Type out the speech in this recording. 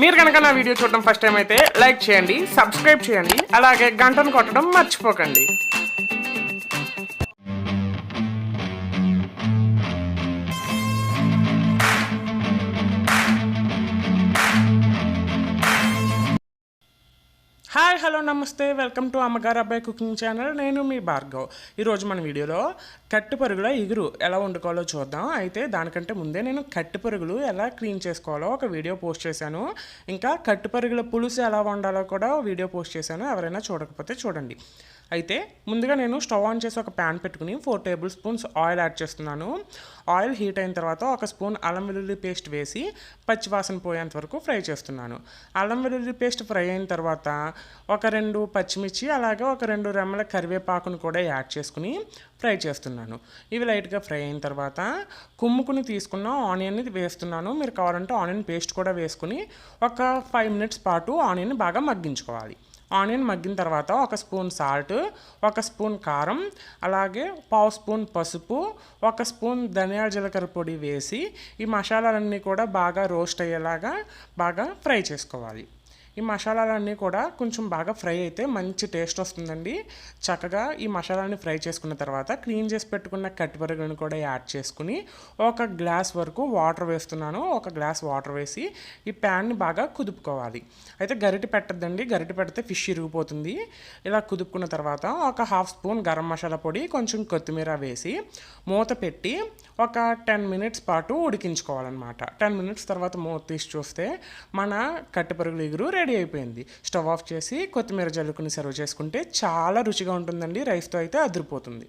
మీరు కనుక నా వీడియో చూడడం ఫస్ట్ టైం అయితే లైక్ చేయండి, సబ్స్క్రైబ్ చేయండి, అలాగే గంటను కొట్టడం మర్చిపోకండి. హాయ్, హలో, నమస్తే, వెల్కమ్ టు అమ్మగారి అబ్బాయి కుకింగ్ ఛానల్. నేను మీ భార్గవ్. ఈరోజు మన వీడియోలో కట్టు పరుగుల ఇగురు ఎలా వండుకోవాలో చూద్దాం. అయితే దానికంటే ముందే నేను కట్టు పరుగులు ఎలా క్లీన్ చేసుకోవాలో ఒక వీడియో పోస్ట్ చేశాను. ఇంకా కట్టు పరుగుల పులుసు ఎలా వండాలో కూడా వీడియో పోస్ట్ చేశాను. ఎవరైనా చూడకపోతే చూడండి. అయితే ముందుగా నేను స్టవ్ ఆన్ చేసి ఒక ప్యాన్ పెట్టుకుని 4 టేబుల్ స్పూన్స్ ఆయిల్ యాడ్ చేస్తున్నాను. ఆయిల్ హీట్ అయిన తర్వాత ఒక స్పూన్ అల్లం వెల్లుల్లి పేస్ట్ వేసి పచ్చివాసన పోయేంత వరకు ఫ్రై చేస్తున్నాను. అల్లం వెల్లుల్లి పేస్ట్ ఫ్రై అయిన తర్వాత ఒక 2 పచ్చిమిర్చి అలాగే ఒక 2 రెమ్మల కరివేపాకును కూడా యాడ్ చేసుకుని ఫ్రై చేస్తున్నాను. ఇవి లైట్గా ఫ్రై అయిన తర్వాత కుమ్ముకుని తీసుకున్న ఆనియన్ని వేస్తున్నాను. మీరు కావాలంటే ఆనియన్ పేస్ట్ కూడా వేసుకుని ఒక 5 మినిట్స్ పాటు ఆనియన్ బాగా మగ్గించుకోవాలి. ఆనియన్ మగ్గిన తర్వాత ఒక స్పూన్ సాల్ట్, ఒక స్పూన్ కారం, అలాగే పావు స్పూన్ పసుపు, ఒక స్పూన్ ధనియాల జీలకర్ర పొడి వేసి ఈ మసాలాలన్నీ కూడా బాగా రోస్ట్ అయ్యేలాగా బాగా ఫ్రై చేసుకోవాలి. ఈ మసాలాలన్నీ కూడా కొంచెం బాగా ఫ్రై అయితే మంచి టేస్ట్ వస్తుందండి. చక్కగా ఈ మసాలాన్ని ఫ్రై చేసుకున్న తర్వాత క్లీన్ చేసి పెట్టుకున్న కట్టిపరుగులను కూడా యాడ్ చేసుకుని ఒక గ్లాస్ వరకు వాటర్ వేస్తున్నాను. ఒక గ్లాస్ వాటర్ వేసి ఈ ప్యాన్ని బాగా కుదుపుకోవాలి. అయితే గరిటె పెట్టద్దండి, గరిటె పెడితే ఫిష్ ఇరిగిపోతుంది. ఇలా కుదుపుకున్న తర్వాత ఒక హాఫ్ స్పూన్ గరం మసాలా పొడి, కొంచెం కొత్తిమీర వేసి మూత పెట్టి ఒక 10 మినిట్స్ పాటు ఉడికించుకోవాలన్నమాట. 10 మినిట్స్ తర్వాత మూత తీసి చూస్తే మన కట్టిపరుగుల ఇగురు రెడీ అయిపోయింది. స్టవ్ ఆఫ్ చేసి కొత్తిమీర జల్లుకుని సర్వ్ చేసుకుంటే చాలా రుచిగా ఉంటుందండి. రైస్తో అయితే అదిరిపోతుంది.